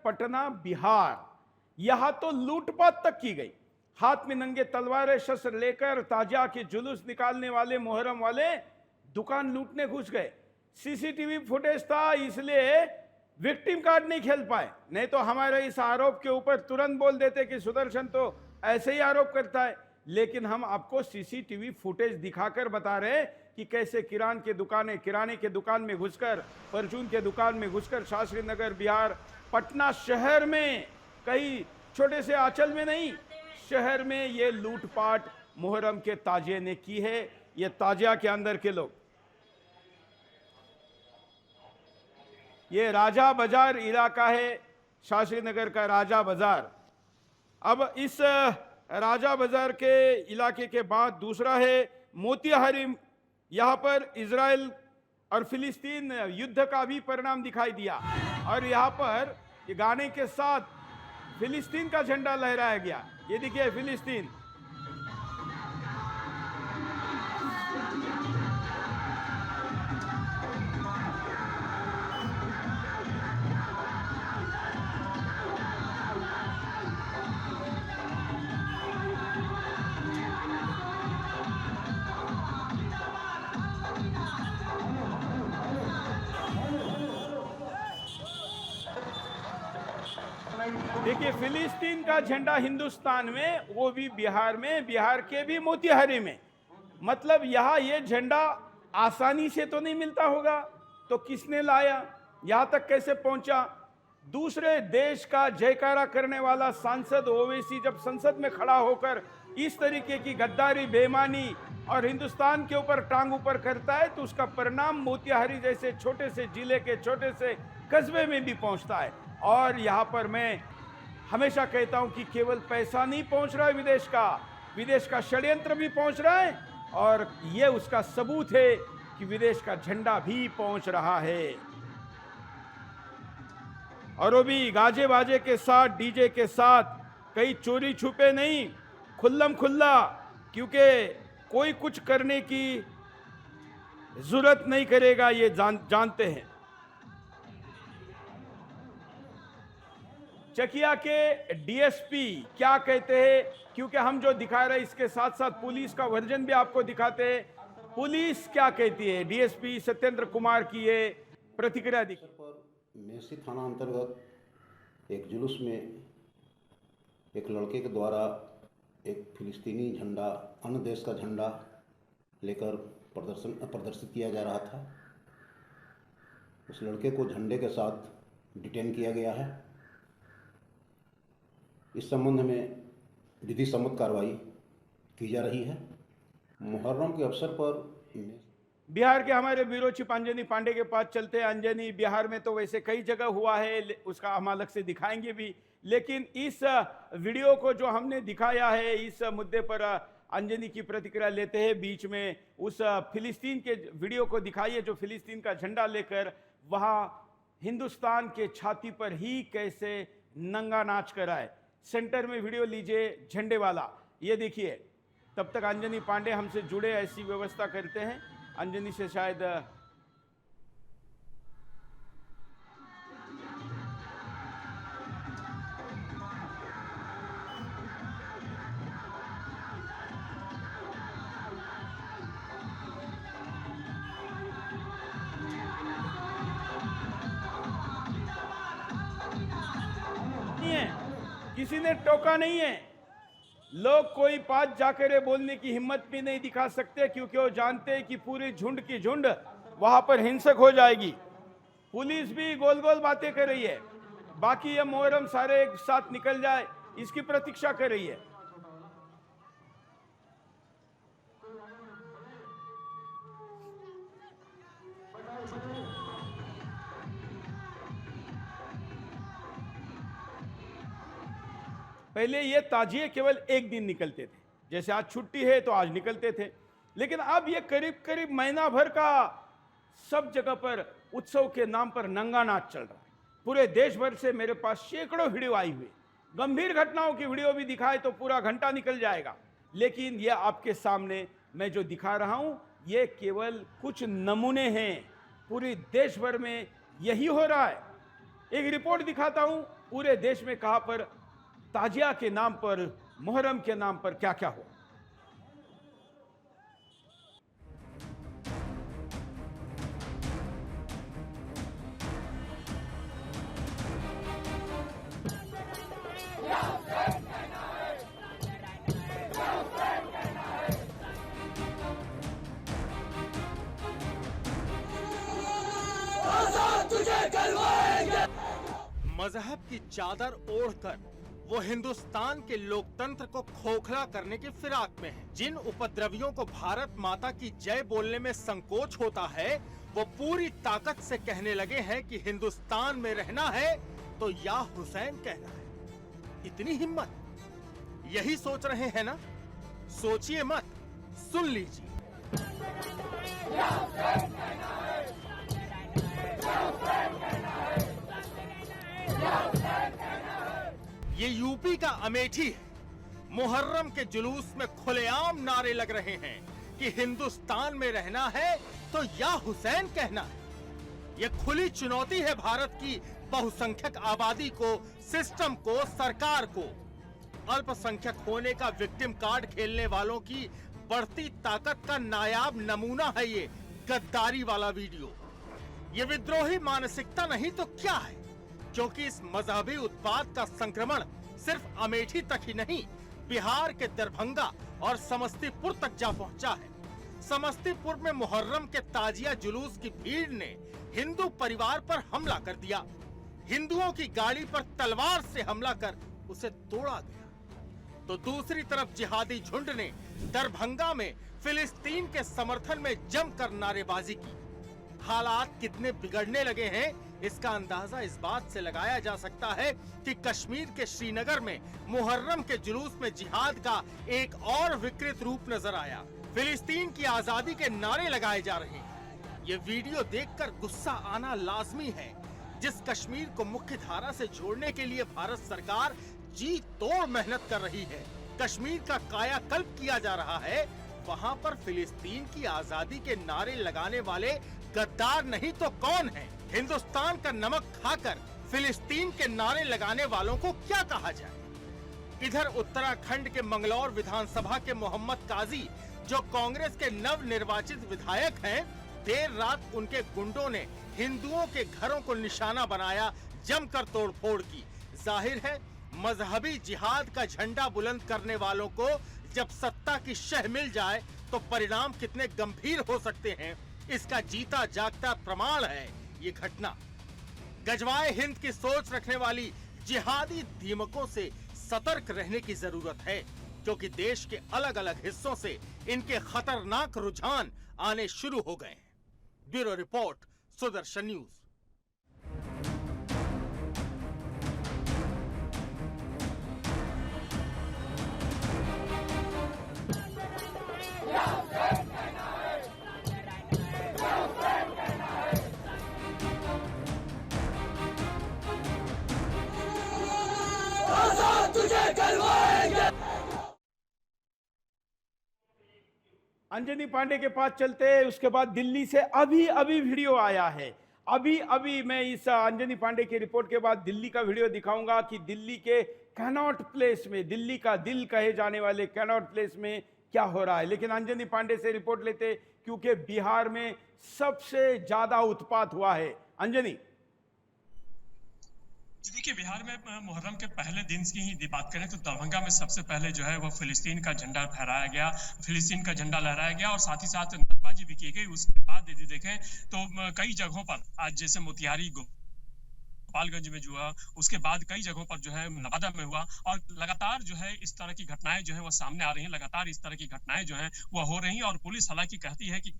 पटना बिहार, यहां तो लूटपाट तक की गई। हाथ में नंगे तलवारें शस्त्र लेकर ताजिया के जुलूस निकालने वाले मोहर्रम वाले दुकान लूटने घुस गए। सीसीटीवी फुटेज था, इसलिए विक्टिम कार्ड नहीं खेल पाए, नहीं तो हमारे इस आरोप के ऊपर तुरंत बोल देते कि सुदर्शन तो ऐसे ही आरोप करता है। लेकिन हम आपको सीसीटीवी फुटेज दिखाकर बता रहे हैं कि कैसे किराने के दुकान में घुसकर, परचून के दुकान में घुसकर शास्त्री नगर बिहार, पटना शहर में, कई छोटे से आंचल में नहीं, शहर में ये लूटपाट मुहर्रम के ताजिए ने की है। ये ताजिया के अंदर के लोग, ये राजा बाजार इलाका है, शास्त्री नगर का राजा बाजार। अब इस राजा बाजार के इलाके के बाद दूसरा है मोतिहारी। यहां पर इजराइल और फिलिस्तीन युद्ध का भी परिणाम दिखाई दिया, और यहां पर ये गाने के साथ फिलिस्तीन का झंडा लहराया गया। ये देखिए फिलिस्तीन। देखिए फिलिस्तीन का झंडा हिंदुस्तान में, वो भी बिहार में, बिहार के भी मोतिहारी में। मतलब यहां ये झंडा आसानी से तो नहीं मिलता होगा, तो किसने लाया, यहां तक कैसे पहुंचा? दूसरे देश का जयकारा करने वाला सांसद ओवैसी जब संसद में खड़ा होकर इस तरीके की गद्दारी, बेईमानी और हिंदुस्तान के ऊपर टांग ऊपर करता है, तो उसका परिणाम मोतिहारी जैसे छोटे से जिले के छोटे से कस्बे में भी पहुंचता है। और यहां पर मैं हमेशा कहता हूं कि केवल पैसा नहीं पहुंच रहा है विदेश का षड्यंत्र भी पहुंच रहा है, और यह उसका सबूत है कि विदेश का झंडा भी पहुंच रहा है। और वो भी गाजे बाजे के साथ, डीजे के साथ, कहीं चोरी छुपे नहीं, खुल्लम खुल्ला, क्योंकि कोई कुछ करने की जरूरत नहीं करेगा, ये जानते हैं। चकिया के डीएसपी क्या कहते हैं, क्योंकि हम जो दिखा रहे हैं इसके साथ साथ पुलिस का वर्जन भी आपको दिखाते हैं। पुलिस क्या कहती है, डीएसपी सत्येंद्र कुमार की ये प्रतिक्रिया दिखा। मेसी थाना अंतर्गत एक जुलूस में एक लड़के के द्वारा एक फिलिस्तीनी झंडा, अन्य देश का झंडा लेकर प्रदर्शित किया जा रहा था। उस लड़के को झंडे के साथ डिटेन किया गया है। इस संबंध में विधि सम्मत कार्रवाई की जा रही है। मुहर्रम के अवसर पर बिहार के हमारे ब्यूरो चीफ अंजनी पांडे के पास चलते हैं। अंजनी, बिहार में तो वैसे कई जगह हुआ है, उसका हम अलग से दिखाएंगे भी, लेकिन इस वीडियो को जो हमने दिखाया है, इस मुद्दे पर अंजनी की प्रतिक्रिया लेते हैं। बीच में उस फिलिस्तीन के वीडियो को दिखाइए जो फिलिस्तीन का झंडा लेकर वहां हिंदुस्तान के छाती पर ही कैसे नंगा नाच कराए। सेंटर में वीडियो लीजिए झंडे वाला, ये देखिए। तब तक अंजनी पांडे हमसे जुड़े, ऐसी व्यवस्था करते हैं। अंजनी से शायद नहीं है, किसी ने टोका नहीं है। लोग कोई बात जाकर बोलने की हिम्मत भी नहीं दिखा सकते, क्योंकि वो जानते हैं कि पूरी झुंड की झुंड वहां पर हिंसक हो जाएगी। पुलिस भी गोल गोल बातें कर रही है, बाकी ये मुहर्रम सारे एक साथ निकल जाए इसकी प्रतीक्षा कर रही है। पहले ये ताजिए केवल एक दिन निकलते थे, जैसे आज छुट्टी है तो आज निकलते थे, लेकिन अब ये करीब करीब महीना भर का सब जगह पर उत्सव के नाम पर नंगा नाच चल रहा है। पूरे देश भर से मेरे पास सैकड़ों वीडियो आई हुई। गंभीर घटनाओं की वीडियो भी दिखाए तो पूरा घंटा निकल जाएगा, लेकिन ये आपके सामने मैं जो दिखा रहा हूं ये केवल कुछ नमूने हैं। पूरे देश भर में यही हो रहा है। एक रिपोर्ट दिखाता हूं पूरे देश में कहां पर ताजिया के नाम पर, मुहर्रम के नाम पर क्या क्या हुआ। मजहब की चादर ओढ़कर वो हिंदुस्तान के लोकतंत्र को खोखला करने की फिराक में है। जिन उपद्रवियों को भारत माता की जय बोलने में संकोच होता है, वो पूरी ताकत से कहने लगे हैं कि हिंदुस्तान में रहना है तो या हुसैन कहना है। इतनी हिम्मत, यही सोच रहे हैं ना? सोचिए मत, सुन लीजिए। ये यूपी का अमेठी है। मुहर्रम के जुलूस में खुलेआम नारे लग रहे हैं कि हिंदुस्तान में रहना है तो या हुसैन कहना है। ये खुली चुनौती है भारत की बहुसंख्यक आबादी को, सिस्टम को, सरकार को। अल्पसंख्यक होने का विक्टिम कार्ड खेलने वालों की बढ़ती ताकत का नायाब नमूना है ये गद्दारी वाला वीडियो। ये विद्रोही मानसिकता नहीं तो क्या है? क्योंकि इस मजहबी उत्पाद का संक्रमण सिर्फ अमेठी तक ही नहीं, बिहार के दरभंगा और समस्तीपुर तक जा पहुंचा है। समस्तीपुर में मुहर्रम के ताजिया जुलूस की भीड़ ने हिंदू परिवार पर हमला कर दिया। हिंदुओं की गाड़ी पर तलवार से हमला कर उसे तोड़ा गया। तो दूसरी तरफ जिहादी झुंड ने दरभंगा में फिलिस्तीन के समर्थन में जमकर नारेबाजी की। हालात कितने बिगड़ने लगे हैं, इसका अंदाजा इस बात से लगाया जा सकता है कि कश्मीर के श्रीनगर में मुहर्रम के जुलूस में जिहाद का एक और विकृत रूप नजर आया। फिलिस्तीन की आजादी के नारे लगाए जा रहे हैं। ये वीडियो देखकर गुस्सा आना लाजमी है। जिस कश्मीर को मुख्य धारा से जोड़ने के लिए भारत सरकार जी तोड़ मेहनत कर रही है, कश्मीर का कायाकल्प किया जा रहा है, वहाँ पर फिलिस्तीन की आजादी के नारे लगाने वाले गद्दार नहीं तो कौन है? हिंदुस्तान का नमक खाकर फिलिस्तीन के नारे लगाने वालों को क्या कहा जाए? इधर उत्तराखंड के मंगलौर विधानसभा के मोहम्मद काजी, जो कांग्रेस के नव निर्वाचित विधायक हैं, देर रात उनके गुंडों ने हिंदुओं के घरों को निशाना बनाया, जमकर तोड़फोड़ की। जाहिर है मजहबी जिहाद का झंडा बुलंद करने वालों को जब सत्ता की शह मिल जाए तो परिणाम कितने गंभीर हो सकते हैं, इसका जीता जागता प्रमाण है ये घटना। गजवाए हिंद की सोच रखने वाली जिहादी दीमकों से सतर्क रहने की जरूरत है, क्योंकि देश के अलग अलग हिस्सों से इनके खतरनाक रुझान आने शुरू हो गए हैं। Bureau report, Sudarshan news. Anjani Pandey के पास चलते हैं। उसके बाद दिल्ली से अभी अभी वीडियो आया है। अभी मैं इस अंजनी पांडे की रिपोर्ट के बाद दिल्ली का वीडियो दिखाऊंगा कि दिल्ली के कैनॉट प्लेस में, दिल्ली का दिल कहे जाने वाले कैनॉट प्लेस में क्या हो रहा है। लेकिन अंजनी पांडे से रिपोर्ट लेते, क्योंकि बिहार में सबसे ज्यादा उत्पात हुआ है। अंजनी। देखिए, बिहार में मुहर्रम के पहले दिन की ही बात करें तो दरभंगा में सबसे पहले जो है वो फिलिस्तीन का झंडा फहराया गया, फिलिस्तीन का झंडा लहराया गया और साथ ही साथ नारेबाजी भी की गई। उसके बाद यदि देखें तो कई जगहों पर आज जैसे मोतिहारी, गोपालगंज में जो है, उसके बाद कई जगहों पर जो है नवादा में हुआ और लगातार जो है इस तरह की घटनाएं जो है वो सामने आ रही हैं। लगातार इस तरह की घटनाएं जो हैं वो हो रही हैं और पुलिस हालांकि कहती है कि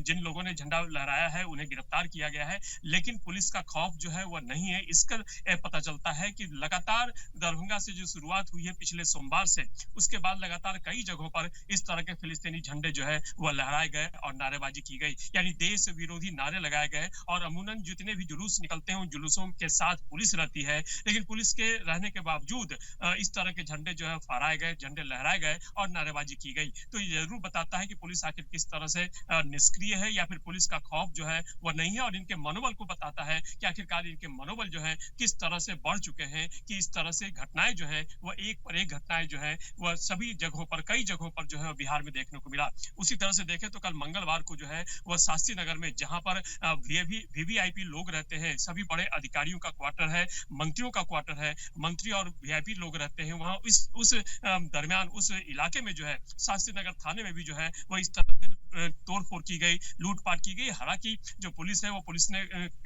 जिन लोगों ने झंडा लहराया है उन्हें गिरफ्तार किया गया है, लेकिन पुलिस का खौफ जो है वो नहीं है। इसका पता चलता है कि लगातार दरभंगा से जो शुरुआत हुई है पिछले सोमवार से, उसके बाद लगातार कई जगहों पर इस तरह के फिलिस्तीनी झंडे जो है वो लहराए गए और नारेबाजी की गई, यानी देश विरोधी नारे लगाए गए। और अमूमन जितने भी जुलूस निकलते हैं उन जुलूसों के साथ पुलिस रहती है, लेकिन पुलिस के रहने के बावजूद इस तरह के झंडे जो है फहराए गए, झंडे लहराए गए और नारेबाजी की गई। तो ये जरूर बताता है कि पुलिस आखिर किस तरह से निष्क्रिय है या फिर पुलिस का खौफ जो है वह नहीं है, और इनके मनोबल को बताता है कि आखिरकार इनके मनोबल जो है किस तरह से बढ़ चुके हैं कि इस तरह से घटनाएं जो है वह एक पर एक घटनाएं जो है वह सभी जगहों पर, कई जगहों पर जो है बिहार में देखने को मिला। उसी तरह से देखें तो कल मंगलवार को जो है वह शास्त्री नगर में, जहां पर वीवीआईपी लोग रहते हैं, सभी बड़े अधिकारियों का क्वार्टर है, मंत्रियों का क्वार्टर है, मंत्री और वीआईपी लोग रहते हैं, वहां उस दरमियान उस इलाके में जो है शास्त्री नगर थाने में भी जो है वह इस तरह से तोड़फोड़ की गई, लूटपाट की गई। हालांकि जो पुलिस है वो पुलिस ने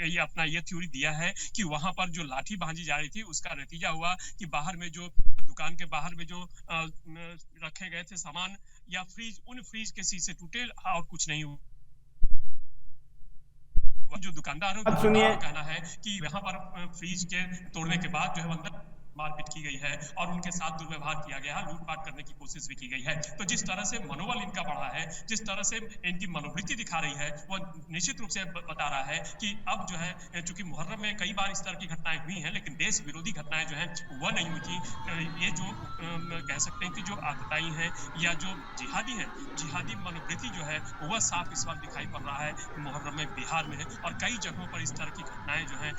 ये अपना ये थ्योरी दिया है कि वहां पर जो लाठी भांजी जा रही थी उसका नतीजा हुआ कि बाहर में जो दुकान के बाहर में जो रखे गए थे सामान या फ्रीज, उन फ्रीज के शीशे टूटे और कुछ नहीं हुआ। जो दुकानदार है सुनिए, कहना है कि यहाँ पर फ्रीज के तोड़ने के बाद जो है अंदर मारपीट की गई है और उनके साथ दुर्व्यवहार किया गया है, लूटपाट करने की कोशिश भी की गई है। तो जिस तरह से मनोबल इनका बढ़ा है, जिस तरह से इनकी मनोवृत्ति दिखा रही है, वो निश्चित रूप से बता रहा है कि अब जो है, चूंकि मुहर्रम में कई बार इस तरह की घटनाएं हुई हैं, लेकिन देश विरोधी घटनाएं जो है वह नहीं हुई थी। ये जो कह सकते हैं कि जो आतताई है या जो जिहादी है, जिहादी मनोवृत्ति जो है वह साफ इस वक्त दिखाई पड़ रहा है मुहर्रम में बिहार में है, और कई जगहों पर इस तरह की घटनाएं जो है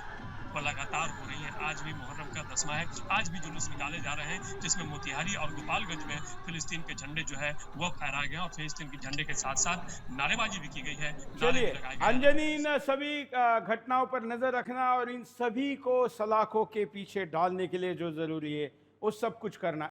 वह लगातार हो रही है। आज भी मुहर्रम का 10वां है, आज भी जुलूस निकाले जा रहे हैं, जिसमें मोतिहारी और गोपालगंज में फिलिस्तीन के झंडे जो है वह फहराए गए और फिलिस्तीन के झंडे के साथ साथ नारेबाजी भी की गई है। चलिए अंजनी, इन सभी घटनाओं पर नजर रखना और इन सभी को सलाखों के पीछे डालने के लिए जो जरूरी है वो सब कुछ करना।